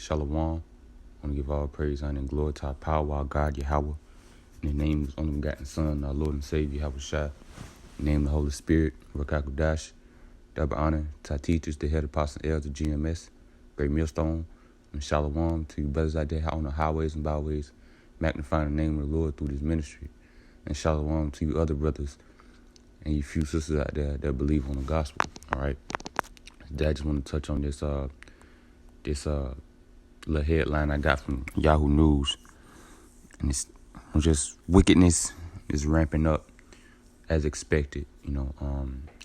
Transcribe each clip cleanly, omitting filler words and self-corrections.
Shalom. I want to give all praise, honor, and glory to our power, our God, Yahweh. In the name of His only begotten Son, our Lord and Savior, Yahweh Shai. In the name of the Holy Spirit, Rakakudash. Double honor to our teachers, the head apostle, elders, GMS, Great Millstone, and Shalom to you brothers out there on the highways and byways, magnifying the name of the Lord through this ministry. And Shalom to you other brothers and you few sisters out there that believe on the gospel. All right. Today I just want to touch on this little headline I got from Yahoo News, and it's just wickedness is ramping up as expected.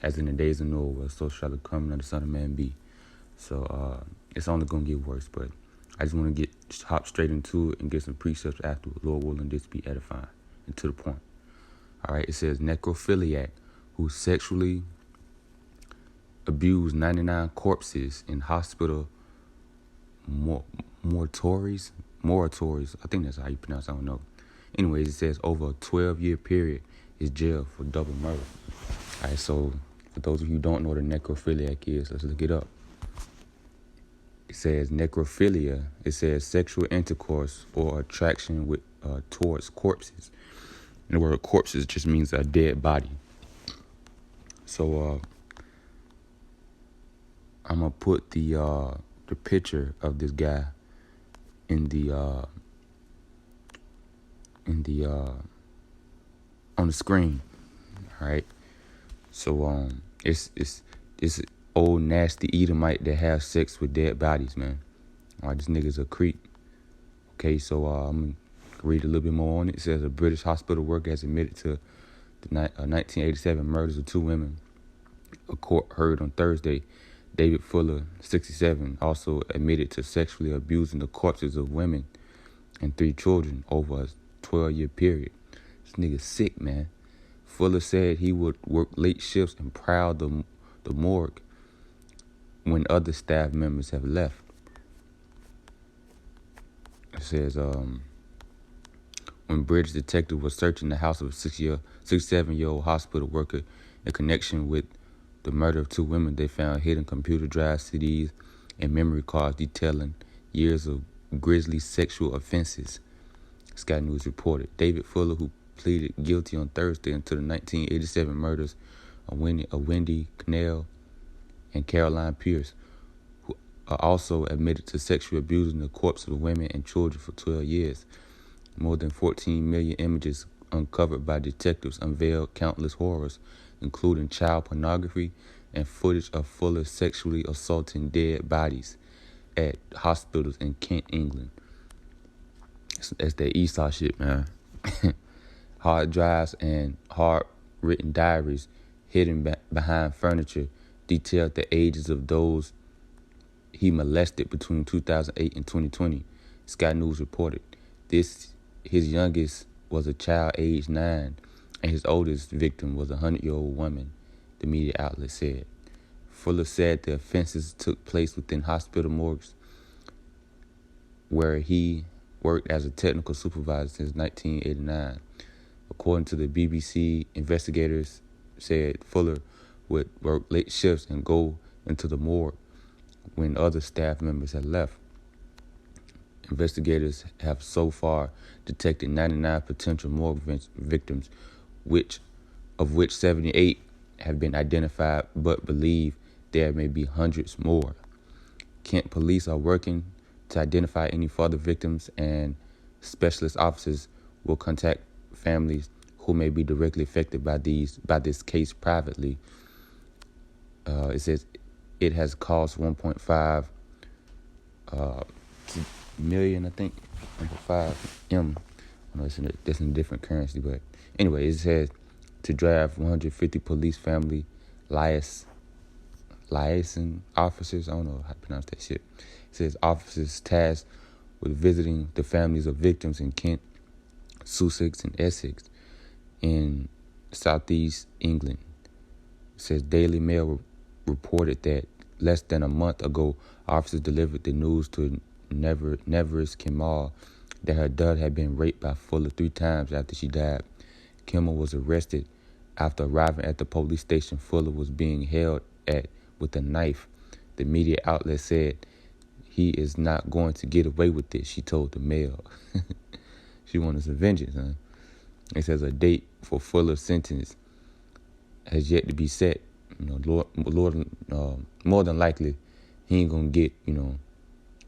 As in the days of Noah, so shall it come, and the Son of Man be. So it's only gonna get worse. But I just want to hop straight into it and get some precepts afterward. Lord willing, this be edifying and to the point. All right. It says necrophiliac who sexually abused 99 corpses in hospital mortuaries. I think that's how you pronounce it. I don't know. Anyways, it says over a 12-year period is jail for double murder. All right, so for those of you who don't know what a necrophiliac is, let's look it up. It says necrophilia. It says sexual intercourse or attraction with towards corpses. And the word corpses just means a dead body. So I'm gonna put the picture of this guy in the on the screen. All right. So it's old nasty Edomite that have sex with dead bodies, man. All right, this nigga's a creep. Okay, so I'm gonna read a little bit more on it. It says a British hospital worker has admitted to the 1987 murders of two women. A court heard on Thursday. David Fuller, 67, also admitted to sexually abusing the corpses of women and 3 children over a 12-year period. This nigga's sick, man. Fuller said he would work late shifts and prowl the morgue when other staff members have left. It says, when British detective was searching the house of a 67-year-old hospital worker in connection with the murder of 2 women, they found hidden computer drive CDs and memory cards detailing years of grisly sexual offenses. Sky News reported. David Fuller, who pleaded guilty on Thursday to the 1987 murders of Wendy Cannell and Caroline Pierce, who also admitted to sexually abusing the corpses of women and children for 12 years. More than 14 million images uncovered by detectives unveiled countless horrors, including child pornography and footage of Fuller sexually assaulting dead bodies at hospitals in Kent, England. That's that Esau shit, man. Hard drives and hard-written diaries hidden behind furniture detailed the ages of those he molested between 2008 and 2020, Sky News reported. His youngest was a child aged 9, and his oldest victim was a 100-year-old woman, the media outlet said. Fuller said the offenses took place within hospital morgues where he worked as a technical supervisor since 1989. According to the BBC, investigators said Fuller would work late shifts and go into the morgue when other staff members had left. Investigators have so far detected 99 potential morgue victims, of which 78 have been identified, but believe there may be hundreds more. Kent police are working to identify any further victims, and specialist officers will contact families who may be directly affected by this case privately. It says it has cost 1.5 million, I think, 1.5 M. I know that's in a different currency, but anyway, it says to draft 150 police family liaison officers. I don't know how to pronounce that shit. It says officers tasked with visiting the families of victims in Kent, Sussex, and Essex in southeast England. It says Daily Mail reported that less than a month ago, officers delivered the news to Neveris Kimmel that her daughter had been raped by Fuller 3 times after she died. Kimmel was arrested after arriving at the police station. Fuller was being held with a knife. The media outlet said he is not going to get away with this, she told the male. She wanted some vengeance, huh? It says a date for fuller sentence has yet to be set. More than likely, he ain't gonna get,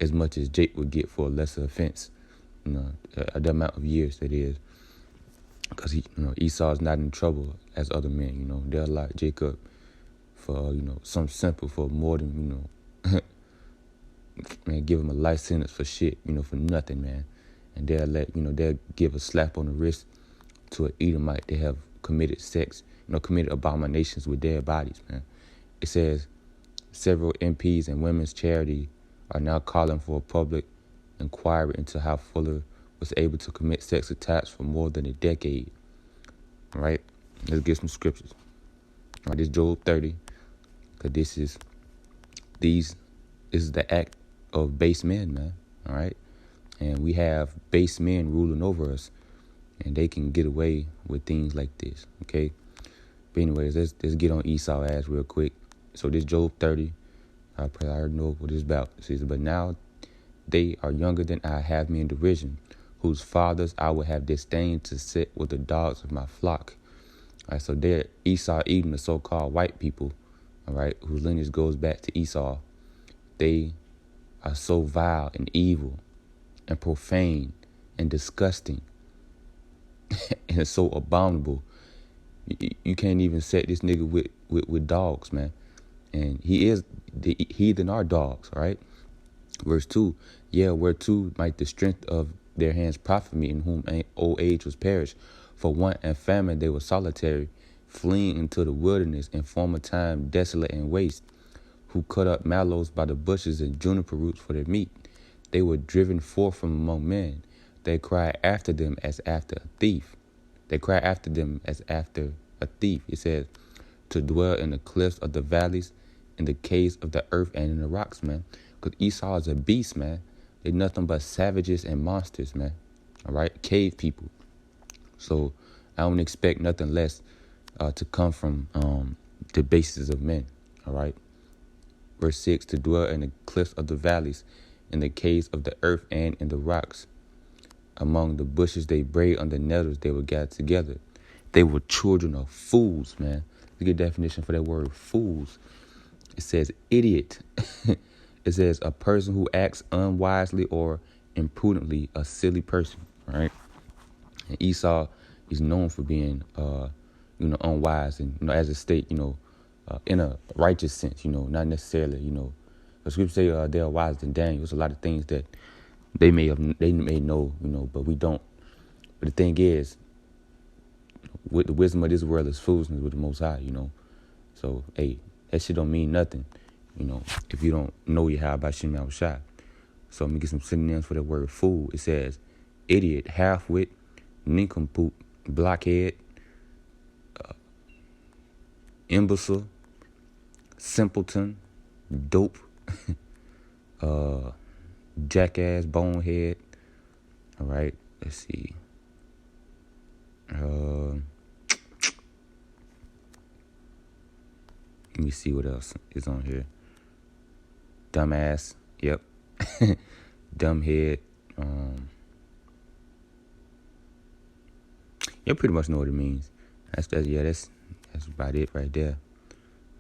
as much as Jake would get for a lesser offense. The amount of years that is, because Esau is not in trouble as other men. They'll lock Jacob for something simple for more than man, give him a life sentence for shit, for nothing, man. And they'll give a slap on the wrist to an Edomite. They have committed sex, committed abominations with their bodies, man. It says several MPs and women's charity are now calling for a public inquiry into how Fuller was able to commit sex attacks for more than a decade. All right, let's get some scriptures. All right, this is Job 30, because this is the act of base men, man. All right, and we have base men ruling over us, and they can get away with things like this. Okay, but anyways, let's get on Esau's ass real quick. So this Job 30, I already know what it's about. It says, but now they are younger than I, have me in derision, whose fathers I would have disdained to sit with the dogs of my flock. All right, so there Esau, even the so-called white people, all right, whose lineage goes back to Esau, they are so vile and evil and profane and disgusting and it's so abominable. You can't even set this nigga with dogs, man. And the heathen are dogs, all right? Verse 2, yeah, whereto might the strength of their hands profit me, in whom old age was perished. For want and famine they were solitary, fleeing into the wilderness, in former time desolate and waste, who cut up mallows by the bushes and juniper roots for their meat. They were driven forth from among men. They cried after them as after a thief. They cry after them as after a thief. It says, to dwell in the cliffs of the valleys, in the caves of the earth, and in the rocks, man. Because Esau is a beast, man. They're nothing but savages and monsters, man. All right? Cave people. So I don't expect nothing less to come from the bases of men. All right? Verse 6, to dwell in the cliffs of the valleys, in the caves of the earth, and in the rocks. Among the bushes they brayed, on the nettles they were gathered together. They were children of fools, man. Look at the definition for that word, fools. It says idiot. It says a person who acts unwisely or imprudently, a silly person, right? And Esau is known for being, unwise and, as a state, in a righteous sense, not necessarily, the scriptures say they are wiser than Daniel. There's a lot of things that they may know, but we don't. But the thing is, with the wisdom of this world is foolishness with the Most High, So, hey, that shit don't mean nothing, if you don't know Yahweh by Shem Yahushua. So, let me get some synonyms for that word fool. It says idiot, half-wit, nincompoop, blockhead, imbecile, simpleton, dope, jackass, bonehead. All right, let's see. Let me see what else is on here. Dumbass. Yep. Dumbhead. You pretty much know what it means. That's about it right there.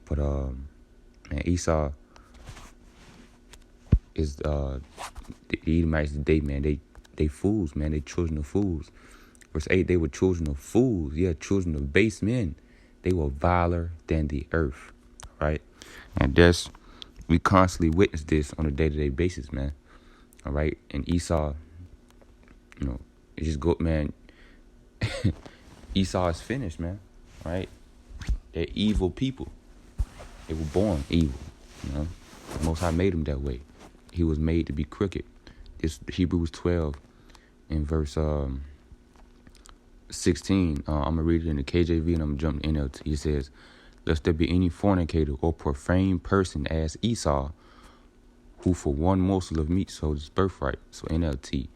But man, Esau is the Edomites today, man. They fools, man. They children of fools. Verse 8, they were children of fools. Yeah, children of base men. They were viler than the earth. Right? And we constantly witness this on a day-to-day basis, man. All right? And Esau, it just go, man. Esau is finished, man. All right? They're evil people. They were born evil, The Most High made them that way. He was made to be crooked. It's Hebrews 12 in verse 16. I'm going to read it in the KJV and I'm going to jump to NLT. It says, lest there be any fornicator or profane person as Esau, who for one morsel of meat sold his birthright. So NLT.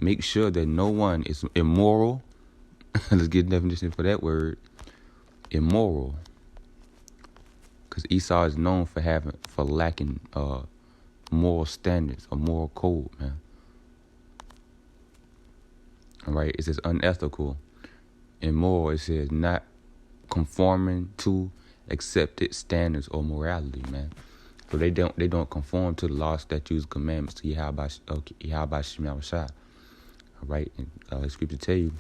Make sure that no one is immoral. Let's get a definition for that word. Immoral. Because Esau is known for lacking moral standards, a moral code, man. All right, it says unethical. Immoral, it says not conforming to accepted standards or morality, man. So they don't conform to the law, statutes, commandments to Yahweh Shem Shai. All right, and the scripture tell you,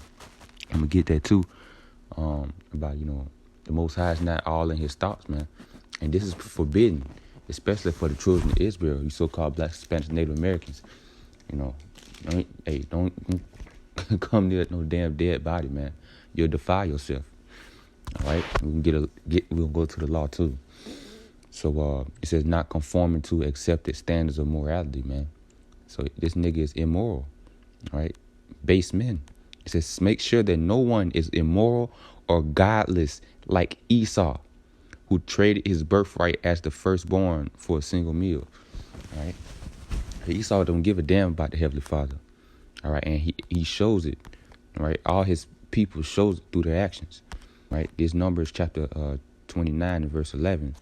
I'm gonna get that too, about the Most High is not all in His thoughts, man, and this is forbidden, especially for the children of Israel, you so-called Black, Spanish, Native Americans. Don't come near no damn dead body, man. You'll defile yourself. All right, we'll go to the law too. So it says not conforming to accepted standards of morality, man. So this nigga is immoral, all right? Base men. It says make sure that no one is immoral or godless like Esau, who traded his birthright as the firstborn for a single meal, all right? Esau don't give a damn about the Heavenly Father, all right? And he shows it, all right? All his people shows it through their actions, right? This Numbers chapter 29 and verse 11.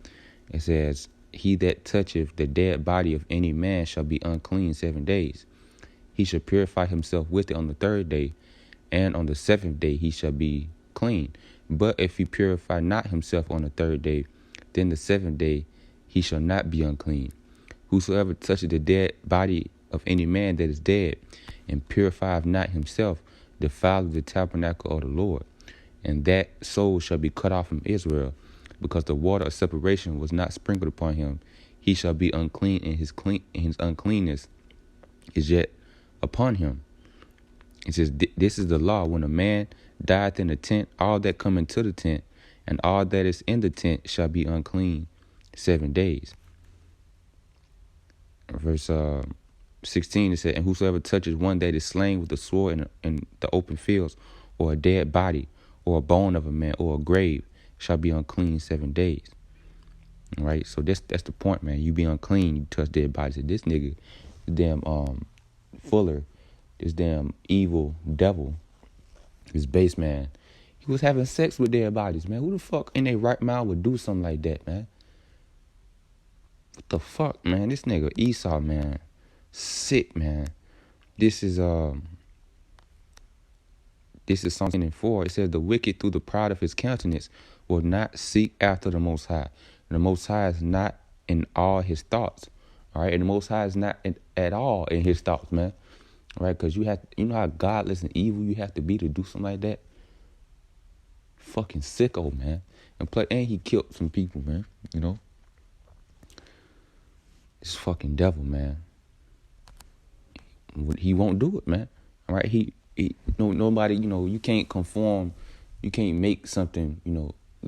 It says, he that toucheth the dead body of any man shall be unclean 7 days. He shall purify himself with it on the 3rd day, and on the 7th day he shall be clean. But if he purify not himself on the 3rd day, then the 7th day he shall not be unclean. Whosoever toucheth the dead body of any man that is dead, and purifieth not himself, defileth the tabernacle of the Lord. And that soul shall be cut off from Israel, because the water of separation was not sprinkled upon him. He shall be unclean, and his uncleanness is yet upon him. It says, this is the law. When a man dieth in the tent, all that come into the tent, and all that is in the tent shall be unclean 7 days. Verse 16, it said, and whosoever touches one that is slain with the sword in the open fields, or a dead body, or a bone of a man, or a grave, shall be unclean 7 days. All right, so that's the point, man. You be unclean, you touch dead bodies. This nigga, this damn Fuller, this damn evil devil, this base man, he was having sex with dead bodies, man. Who the fuck in their right mind would do something like that, man? What the fuck, man? This nigga Esau, man, sick, man. This is Psalm 4. It says, the wicked through the pride of his countenance will not seek after the Most High. And the Most High is not in all his thoughts. All right. And the Most High is not at all in his thoughts, man. All right. Because you know how godless and evil you have to be to do something like that? Fucking sicko, man. And he killed some people, man. This fucking devil, man. He won't do it, man. All right. Nobody, you can't conform. You can't make something,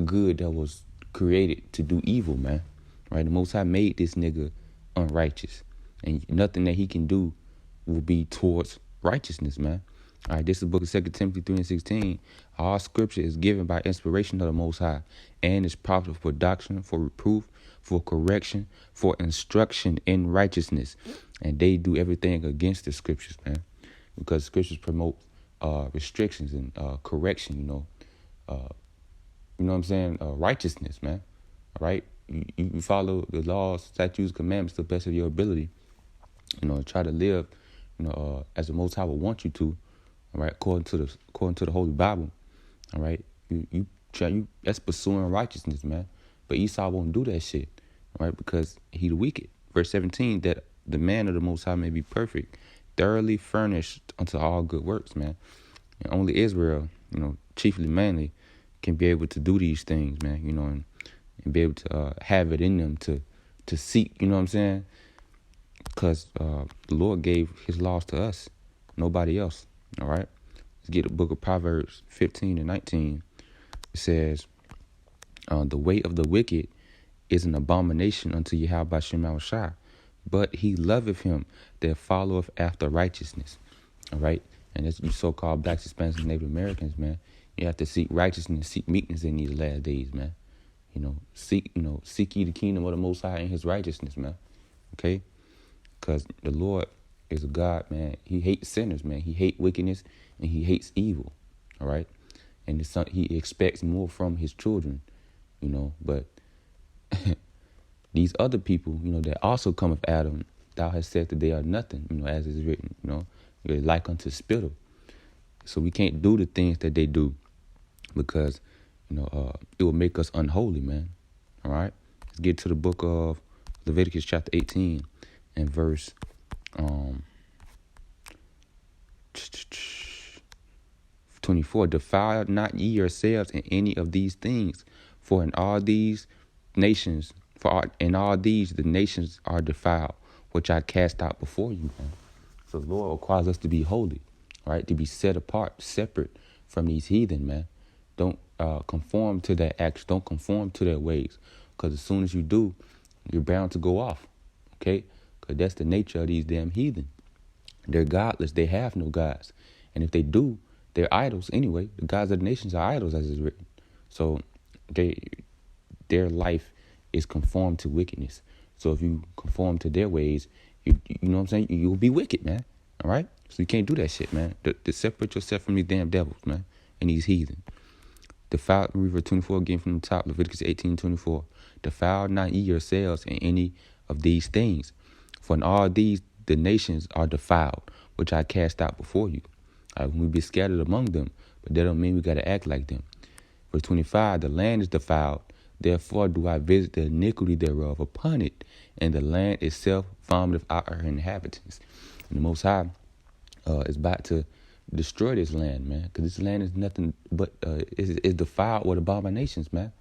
good that was created to do evil, man. Right? The Most High made this nigga unrighteous, and nothing that he can do will be towards righteousness, man. All right, this is the book of 2 Timothy 3 and 16. All scripture is given by inspiration of the Most High, and is profitable for doctrine, for reproof, for correction, for instruction in righteousness. And they do everything against the scriptures, man, because scriptures promote restrictions and correction, you know what I'm saying? Righteousness, man. All right? You follow the laws, statutes, commandments to the best of your ability. Try to live, as the Most High would want you to. All right, according to the Holy Bible. All right, that's pursuing righteousness, man. But Esau won't do that shit, all right, because he the wicked. Verse 17, that the man of the Most High may be perfect, thoroughly furnished unto all good works, man. And only Israel, chiefly mainly, can be able to do these things, man, and be able to have it in them to seek, you know what I'm saying? Because the Lord gave his laws to us, nobody else, all right? Let's get the book of Proverbs 15 and 19. It says, the way of the wicked is an abomination unto Yahweh Shem Shai, but he loveth him that followeth after righteousness, all right? And that's you so-called Blacks, Hispanics, and Native Americans, man. You have to seek righteousness, seek meekness in these last days, man. Seek ye the kingdom of the Most High and his righteousness, man. Okay? Because the Lord is a God, man. He hates sinners, man. He hates wickedness, and he hates evil, all right? And he expects more from his children, but these other people, that also come of Adam, thou hast said that they are nothing, as is written, you're like unto spittle. So we can't do the things that they do because, it will make us unholy, man. All right? Let's get to the book of Leviticus chapter 18 and verse 24. Defile not ye yourselves in any of these things, for in all these the nations are defiled, which I cast out before you, man. So the Lord requires us to be holy, right? To be set apart, separate from these heathen, man. Don't conform to their acts. Don't conform to their ways. Because as soon as you do, you're bound to go off, okay? Because that's the nature of these damn heathen. They're godless. They have no gods. And if they do, they're idols anyway. The gods of the nations are idols, as is written. So their life is conformed to wickedness. So if you conform to their ways, you know what I'm saying? You'll be wicked, man. All right? So you can't do that shit, man. To separate yourself from these damn devils, man, and these heathen. Defile, read verse 24 again from the top, Leviticus 18:24. Defile not ye yourselves in any of these things, for in all these the nations are defiled, which I cast out before you. When we be scattered among them, but that don't mean we got to act like them. Verse 25, the land is defiled, therefore do I visit the iniquity thereof upon it, and the land itself vomiteth out her inhabitants. And the Most High is about to destroy this land, man, because this land is nothing but is defiled with abominations, man.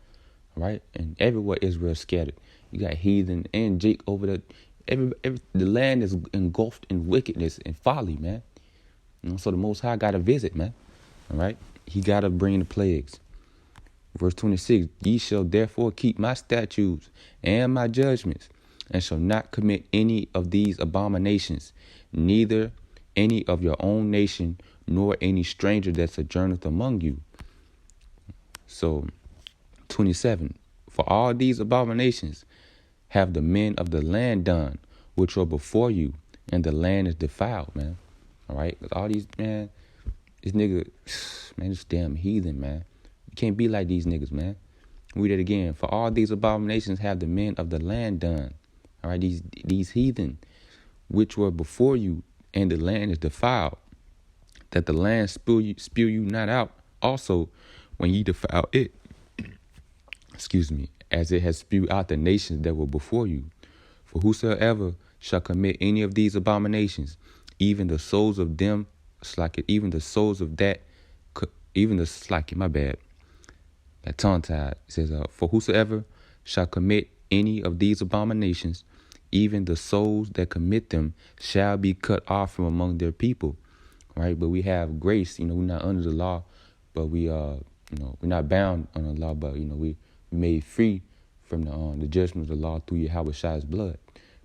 Right? And everywhere Israel scattered, you got heathen and Jake over there. The land is engulfed in wickedness and folly, man. So the Most High got to visit, man. All right? He got to bring the plagues. Verse 26, ye shall therefore keep my statutes and my judgments, and shall not commit any of these abominations, neither any of your own nation, nor any stranger that sojourneth among you. So, 27, for all these abominations have the men of the land done, which are before you, and the land is defiled, man. All right? All these, man, this nigga, man, this damn heathen, man. You can't be like these niggas, man. Read it again. For all these abominations have the men of the land done. All right? These heathen, which were before you, and the land is defiled, that the land spew you not out also when ye defile it. Excuse me, as it has spewed out the nations that were before you. For whosoever shall commit any of these abominations, even the souls of them, that tongue tied. It says, for whosoever shall commit any of these abominations, even the souls that commit them shall be cut off from among their people. Right? But we have grace, we're not under the law, but we're not bound on the law, but, we made free from the judgment of the law through Yahweh Shai's blood.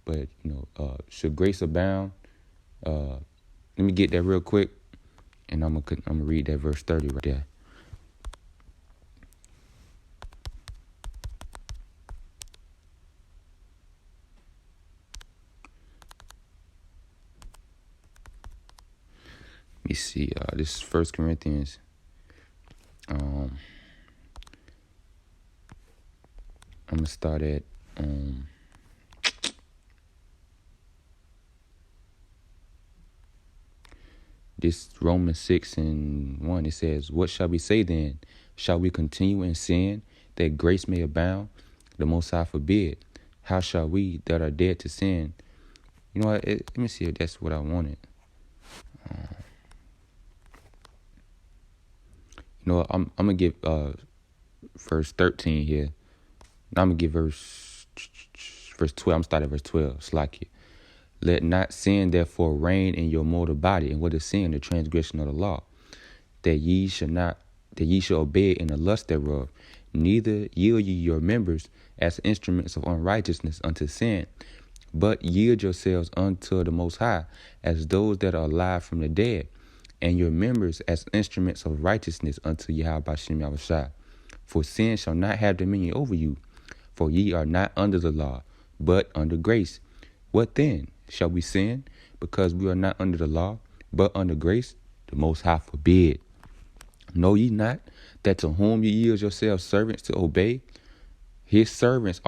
But, should grace abound? Let me get that real quick, and I'm gonna read that verse 30 right there. Let me see. This is 1 Corinthians. I'm gonna start at this Romans 6:1. It says, "What shall we say then? Shall we continue in sin that grace may abound? The Most High forbid. How shall we that are dead to sin?" You know what? Let me see if that's what I wanted. I'm gonna give verse 13 here. I'm gonna give verse 12. I'm starting at verse 12. Slack. Let not sin therefore reign in your mortal body. And what is sin? The transgression of the law. That ye shall obey it in the lust thereof. Neither yield ye your members as instruments of unrighteousness unto sin, but yield yourselves unto the Most High as those that are alive from the dead, and your members as instruments of righteousness unto Yahweh Bashem Yahushua. For sin shall not have dominion over you, for ye are not under the law, but under grace. What then? Shall we sin because we are not under the law, but under grace? The Most High forbid. Know ye not that to whom ye yield yourselves servants to obey, his servants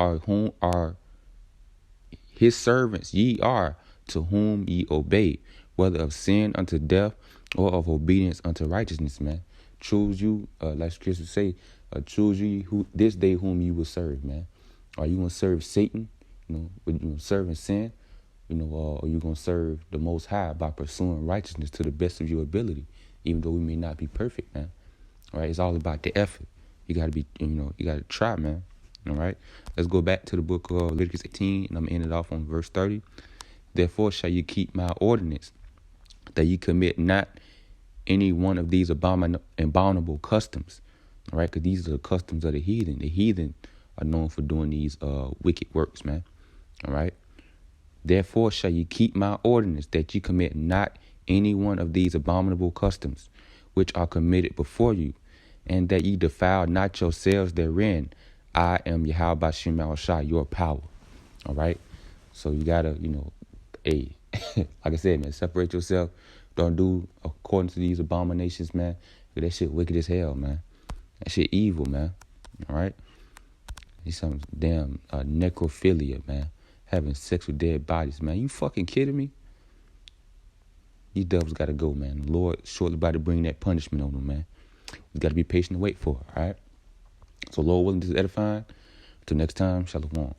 ye are to whom ye obey, whether of sin unto death or of obedience unto righteousness, man. Choose you, like Scripture say, choose ye this day whom you will serve, man. Are you going to serve Satan, serving sin, or are you going to serve the Most High by pursuing righteousness to the best of your ability, even though we may not be perfect, man? All right, it's all about the effort. You got to be, you got to try, man. All right, let's go back to the book of Leviticus 18, and I'm going to end it off on verse 30. Therefore shall you keep my ordinance, that ye commit not any one of these abominable customs. All right, because these are the customs of the heathen. The heathen are known for doing these wicked works, man. All right. Therefore shall ye keep my ordinance, that ye commit not any one of these abominable customs, which are committed before you, and that ye defile not yourselves therein. I am Yahweh Bashem Yahushua, your power. All right. So you gotta, like I said, man, separate yourself. Don't do according to these abominations, man. That shit wicked as hell, man. That shit evil, man. All right. It's some damn necrophilia, man. Having sex with dead bodies, man. You fucking kidding me? These devils gotta go, man. The Lord shortly about to bring that punishment on them, man. We gotta be patient and wait for it, all right? So Lord willing, this is edifying. Until next time, shalom.